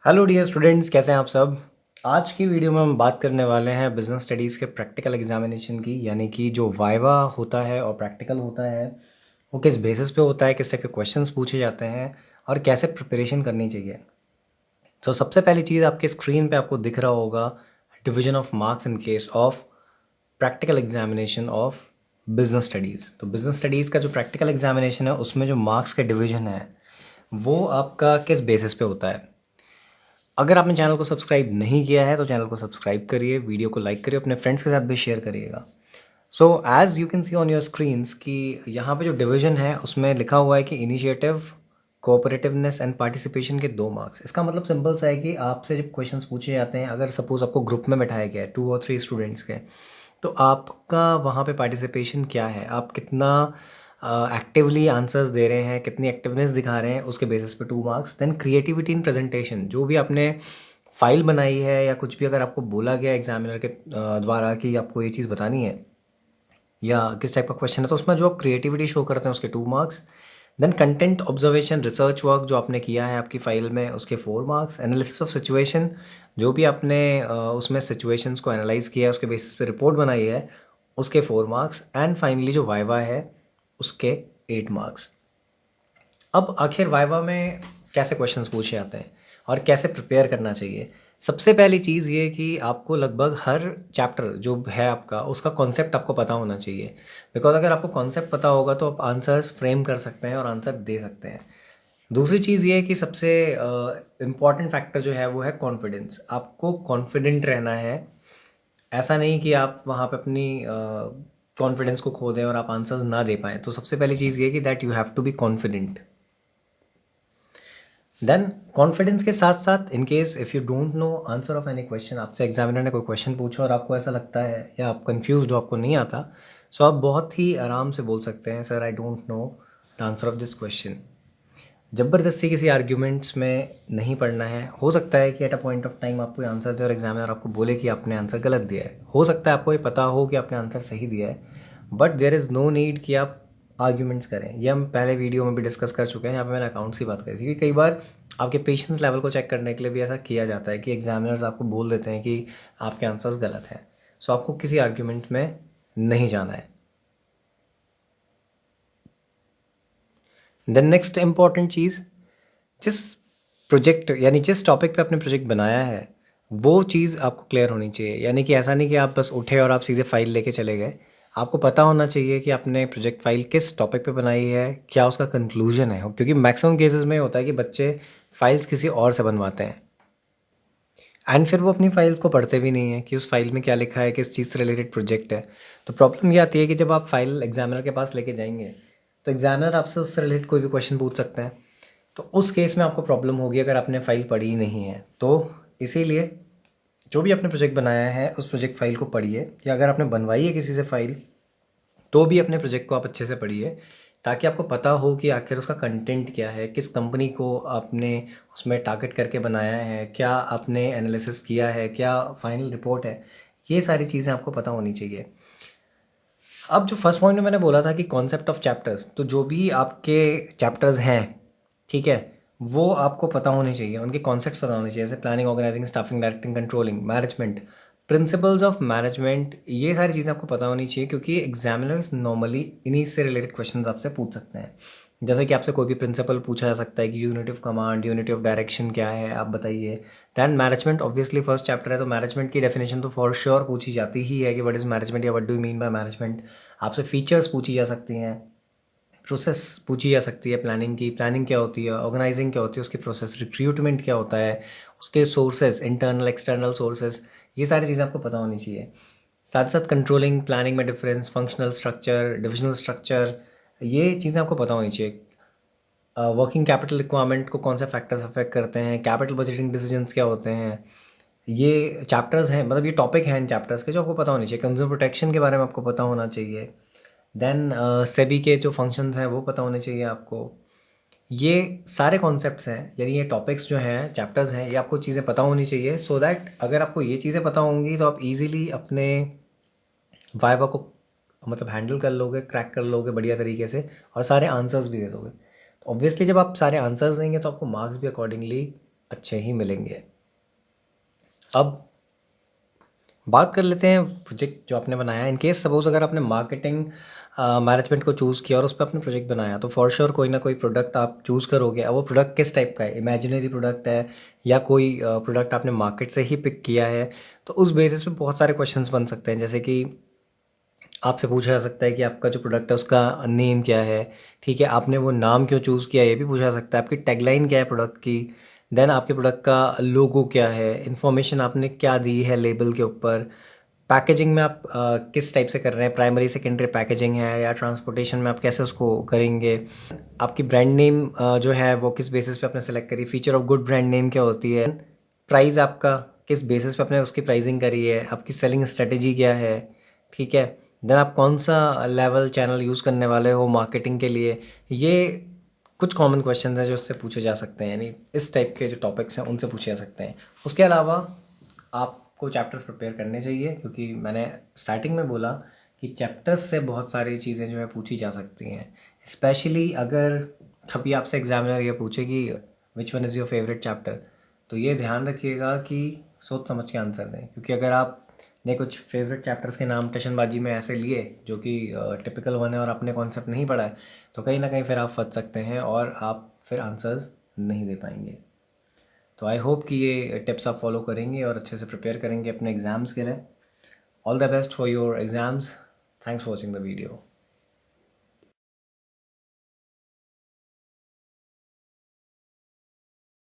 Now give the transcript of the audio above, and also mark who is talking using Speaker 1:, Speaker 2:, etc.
Speaker 1: Hello dear students, कैसे हैं आप सब। आज की वीडियो में हम बात करने वाले हैं बिजनेस स्टडीज़ के प्रैक्टिकल एग्जामिनेशन की, यानी कि जो वाइवा होता है और प्रैक्टिकल होता है वो किस बेसिस पे होता है, किस टाइप के क्वेश्चंस पूछे जाते हैं और कैसे प्रिपरेशन करनी चाहिए। तो सबसे पहली चीज़ आपके स्क्रीन पे आपको दिख रहा होगा division of marks in case of practical examination of business studies. तो बिजनेस स्टडीज़ का जो प्रैक्टिकल एग्जामिनेशन है उसमें जो मार्क्स का डिवीजन है वो आपका किस बेसिस पे होता है। अगर आपने चैनल को सब्सक्राइब नहीं किया है तो चैनल को सब्सक्राइब करिए, वीडियो को लाइक करिए, अपने फ्रेंड्स के साथ भी शेयर करिएगा। So as you can see on your screens कि यहाँ पे जो डिवीजन है उसमें लिखा हुआ है कि इनिशिएटिव, कोऑपरेटिवनेस एंड पार्टिसिपेशन के 2 मार्क्स। इसका मतलब सिंपल सा है कि आपसे जब क्वेश्चंस पूछे जाते हैं, अगर सपोज आपको ग्रुप में बैठाया गया है 2 और 3 स्टूडेंट्स के, तो आपका वहाँ पे पार्टिसिपेशन क्या है, आप कितना एक्टिवली आंसर्स दे रहे हैं, कितनी एक्टिवनेस दिखा रहे हैं, उसके बेसिस पे 2 marks. Then creativity in presentation, जो भी आपने फाइल बनाई है या कुछ भी अगर आपको बोला गया एग्जामिनर के द्वारा कि आपको ये चीज़ बतानी है या किस टाइप का क्वेश्चन है, तो उसमें जो आप क्रिएटिविटी शो करते हैं उसके 2 marks. Then content observation, research work जो आपने किया है आपकी फ़ाइल में, उसके 4 मार्क्स। एनालिसिस ऑफ सिचुएशन, जो भी आपने उसमें सिचुएशंस को एनालाइज किया है उसके बेसिस पे रिपोर्ट बनाई है, उसके 4 मार्क्स। एंड फाइनली जो वाइवा है उसके 8 मार्क्स। अब आखिर वाइवा में कैसे क्वेश्चंस पूछे जाते हैं और कैसे प्रिपेयर करना चाहिए। सबसे पहली चीज़ ये कि आपको लगभग हर चैप्टर जो है आपका उसका कॉन्सेप्ट आपको पता होना चाहिए। बिकॉज अगर आपको कॉन्सेप्ट पता होगा तो आप आंसर्स फ्रेम कर सकते हैं और आंसर दे सकते हैं। दूसरी चीज़ ये है कि सबसे इम्पॉर्टेंट फैक्टर जो है वो है कॉन्फिडेंस। आपको कॉन्फिडेंट रहना है। ऐसा नहीं कि आप वहाँ पे अपनी कॉन्फिडेंस को खो दें और आप आंसर्स ना दे पाएँ। तो सबसे पहली चीज़ ये कि that you have to be confident. Then confidence के साथ साथ in case if you don't know answer of any question, आपसे एग्जामिनर ने कोई क्वेश्चन पूछा और आपको ऐसा लगता है या आप कंफ्यूज हो, आपको नहीं आता, सो आप बहुत ही आराम से बोल सकते हैं sir I don't know the answer of this question. ज़बरदस्ती किसी आर्ग्यूमेंट्स में नहीं पढ़ना है। हो सकता है कि at a point of time आपको आंसर दे और एग्जामिनर आपको बोले कि आपने आंसर गलत दिया है। हो सकता है आपको ये पता हो कि आपने आंसर सही दिया है, but there is no need कि आप आर्ग्यूमेंट्स करें। ये हम पहले वीडियो में भी डिस्कस कर चुके हैं, यहाँ पे मैंने अकाउंट्स की बात करी थी कि कई बार आपके पेशेंस लेवल को चेक करने के लिए भी ऐसा किया जाता है कि एग्जामिनर्स आपको बोल देते हैं कि आपके आंसर्स गलत हैं। सो आपको किसी आर्ग्यूमेंट में नहीं जाना है। देन नेक्स्ट इम्पॉर्टेंट चीज़, जिस प्रोजेक्ट यानी जिस टॉपिक पे आपने प्रोजेक्ट बनाया है वो चीज़ आपको क्लियर होनी चाहिए। यानी कि ऐसा नहीं कि आप बस उठे और आप सीधे फाइल लेके चले गए। आपको पता होना चाहिए कि आपने प्रोजेक्ट फाइल किस टॉपिक पे बनाई है, क्या उसका कंक्लूजन है। क्योंकि मैक्सिमम केसेस में होता है कि बच्चे फाइल्स किसी और से बनवाते हैं एंड फिर वो अपनी फाइल्स को पढ़ते भी नहीं है कि उस फाइल में क्या लिखा है, किस चीज़ से रिलेटेड प्रोजेक्ट है। तो प्रॉब्लम ये आती है कि जब आप फाइल एग्जामिनर के पास लेके जाएंगे तो एग्जामिनर आपसे उससे रिलेटेड कोई भी क्वेश्चन पूछ सकते हैं। तो उस केस में आपको प्रॉब्लम होगी अगर आपने फ़ाइल पढ़ी ही नहीं है। तो इसीलिए जो भी आपने प्रोजेक्ट बनाया है उस प्रोजेक्ट फ़ाइल को पढ़िए, या अगर आपने बनवाई है किसी से फ़ाइल तो भी अपने प्रोजेक्ट को आप अच्छे से पढ़िए, ताकि आपको पता हो कि आखिर उसका कंटेंट क्या है, किस कंपनी को आपने उसमें टारगेट करके बनाया है, क्या आपने एनालिसिस किया है, क्या फाइनल रिपोर्ट है। ये सारी चीज़ें आपको पता होनी चाहिए। अब जो फर्स्ट पॉइंट में मैंने बोला था कि कॉन्सेप्ट ऑफ चैप्टर्स, तो जो भी आपके चैप्टर्स हैं, ठीक है, वो आपको पता होने चाहिए, उनके कॉन्सेप्ट्स पता होने चाहिए, जैसे planning, organising, staffing, directing, controlling, management, principles of management. ये सारी चीज़ें आपको पता होनी चाहिए क्योंकि एग्जामिनर्स नॉर्मली इन्हीं से रिलेटेड क्वेश्चन आपसे पूछ सकते हैं। जैसे कि आपसे कोई भी प्रिंसिपल पूछा जा सकता है कि unit of command, unit of direction क्या है, आप बताइए। Then management, obviously first chapter है तो मैनेजमेंट की डेफिनेशन तो फॉर श्योर पूछी जाती ही है कि व्हाट इज़ मैनेजमेंट या what do you mean by management. आपसे फीचर्स पूछी जा सकती हैं, प्रोसेस पूछी जा सकती है प्लानिंग की, प्लानिंग क्या होती है, ऑर्गेनाइजिंग क्या होती है उसकी प्रोसेस, रिक्रूटमेंट क्या होता है, उसके सोर्सेज, इंटरनल एक्सटर्नल सोर्सेज, ये सारी चीज़ें आपको पता होनी चाहिए। साथ साथ कंट्रोलिंग, प्लानिंग में difference, functional structure, divisional structure, ये चीज़ें आपको पता होनी चाहिए। वर्किंग कैपिटल रिक्वायरमेंट को कौन से फैक्टर्स अफेक्ट करते हैं, कैपिटल बजटिंग डिसीजंस क्या होते हैं। ये चैप्टर्स हैं, मतलब ये टॉपिक हैं इन चैप्टर्स के जो आपको पता होनी चाहिए। कंज्यूमर प्रोटेक्शन के बारे में आपको पता होना चाहिए। देन सेबी के जो फंक्शंस हैं वो पता होने चाहिए आपको। ये सारे कॉन्सेप्ट्स हैं, यानी ये टॉपिक्स जो हैं, चैप्टर्स हैं, ये आपको चीज़ें पता होनी चाहिए सो दैट अगर आपको ये चीज़ें पता होंगी तो आप इजीली अपने वाइवा को मतलब हैंडल कर लोगे, क्रैक कर लोगे बढ़िया तरीके से और सारे आंसर्स भी दे दोगे। तो ऑब्वियसली जब आप सारे आंसर्स देंगे तो आपको मार्क्स भी अकॉर्डिंगली अच्छे ही मिलेंगे। अब बात कर लेते हैं प्रोजेक्ट जो आपने बनाया। इन केस सपोज़ अगर आपने मार्केटिंग मैनेजमेंट को चूज़ किया और उस पे आपने प्रोजेक्ट बनाया, तो फॉर श्योर कोई ना कोई प्रोडक्ट आप चूज़ करोगे। अब वो प्रोडक्ट किस टाइप का है, इमेजिनरी प्रोडक्ट है या कोई प्रोडक्ट आपने मार्केट से ही पिक किया है, तो उस बेसिस पे बहुत सारे क्वेश्चंस बन सकते हैं। जैसे कि आपसे पूछा जा सकता है कि आपका जो प्रोडक्ट है उसका नेम क्या है, ठीक है, आपने वो नाम क्यों चूज़ किया, ये भी पूछा जा सकता है। आपकी टैगलाइन क्या है प्रोडक्ट की, देन आपके प्रोडक्ट का लोगो क्या है, इन्फॉर्मेशन आपने क्या दी है लेबल के ऊपर, पैकेजिंग में आप किस टाइप से कर रहे हैं, प्राइमरी सेकेंडरी पैकेजिंग है या ट्रांसपोर्टेशन में आप कैसे उसको करेंगे, आपकी ब्रांड नेम जो है वो किस बेसिस पे आपने सेलेक्ट करी, feature of good brand name क्या होती है, प्राइस आपका किस बेसिस पे आपने उसकी प्राइसिंग करी है, आपकी सेलिंग स्ट्रेटेजी क्या है, ठीक है, देन आप कौन सा लेवल चैनल यूज़ करने वाले हो मार्केटिंग के लिए। ये कुछ कॉमन क्वेश्चन हैं जो इससे पूछे जा सकते हैं, यानी इस टाइप के जो टॉपिक्स हैं उनसे पूछे जा सकते हैं। उसके अलावा आपको चैप्टर्स प्रिपेयर करने चाहिए, क्योंकि मैंने स्टार्टिंग में बोला कि चैप्टर्स से बहुत सारी चीज़ें जो है पूछी जा सकती हैं। स्पेशली अगर कभी आपसे एग्जामिनर ये पूछे कि which one is your favourite chapter, तो ये ध्यान रखिएगा कि सोच समझ के आंसर दें, क्योंकि अगर आपने कुछ फेवरेट चैप्टर्स के नाम टशनबाजी में ऐसे लिए जो कि टिपिकल वन है और आपने कॉन्सेप्ट नहीं पढ़ा है, तो कहीं ना कहीं फिर आप फंस सकते हैं और आप फिर आंसर्स नहीं दे पाएंगे। तो आई होप कि ये टिप्स आप फॉलो करेंगे और अच्छे से प्रिपेयर करेंगे अपने एग्ज़ाम्स के लिए। All the best for your exams. Thanks for watching the video.